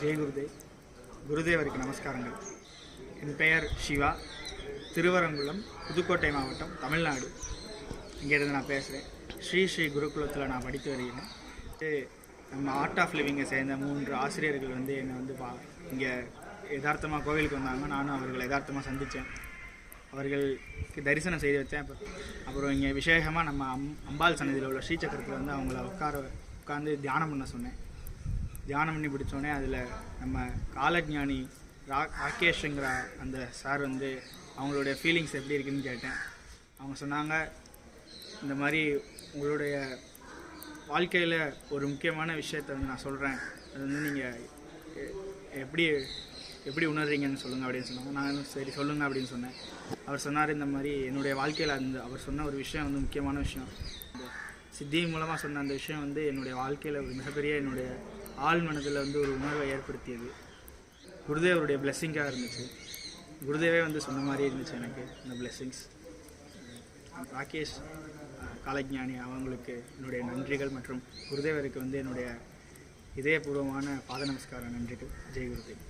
ஜெய் குருதேவ். குருதேவருக்கு நமஸ்காரங்கள். என் பெயர் சிவா, திருவரங்குளம், புதுக்கோட்டை மாவட்டம், தமிழ்நாடு. இங்கேருந்து நான் பேசுகிறேன். ஸ்ரீ ஸ்ரீ குருகுலத்தில் நான் படித்து வருகிறேன். நம்ம ஆர்ட் ஆஃப் லிவிங்கை சேர்ந்த 3 ஆசிரியர்கள் என்னை இங்கே யதார்த்தமாக கோவிலுக்கு வந்தாங்க. நானும் அவர்களை யதார்த்தமாக சந்தித்தேன். அவர்களுக்கு தரிசனம் செய்து வச்சேன். அப்புறம் இங்கே விசேஷமாக நம்ம அம்பாள் சன்னதியில் உள்ள ஸ்ரீசக்கரத்தில் அவங்கள உட்காந்து தியானம் பண்ண சொன்னேன். தியானம் பண்ணி பிடிச்சோடனே அதில் நம்ம காலஜானி ராகேஷுங்கிற அந்த சார் அவங்களுடைய ஃபீலிங்ஸ் எப்படி இருக்குதுன்னு கேட்டேன். அவங்க சொன்னாங்க, இந்த மாதிரி உங்களுடைய வாழ்க்கையில் ஒரு முக்கியமான விஷயத்தை நான் சொல்கிறேன், அது நீங்கள் எப்படி உணர்றீங்கன்னு சொல்லுங்கள் அப்படின்னு சொன்னாங்க. நான் சரி சொல்லுங்கள் அப்படின்னு சொன்னேன். அவர் சொன்னார், இந்த மாதிரி என்னுடைய வாழ்க்கையில் அவர் சொன்ன ஒரு விஷயம் முக்கியமான விஷயம், இந்த சித்தி மூலமாக சொன்ன அந்த விஷயம் என்னுடைய வாழ்க்கையில் ஒரு மிகப்பெரிய என்னுடைய ஆழ் மனதில் ஒரு உணர்வை ஏற்படுத்தியது. குருதேவருடைய பிளெஸ்ஸிங்காக இருந்துச்சு. குருதேவே சொன்ன மாதிரி இருந்துச்சு எனக்கு இந்த பிளெஸ்ஸிங்ஸ். ராகேஷ் காலஜானி அவங்களுக்கு என்னுடைய நன்றிகள் மற்றும் குருதேவருக்கு என்னுடைய இதயபூர்வமான பாத நமஸ்கார நன்றிகள். ஜெய் குருதேவ்.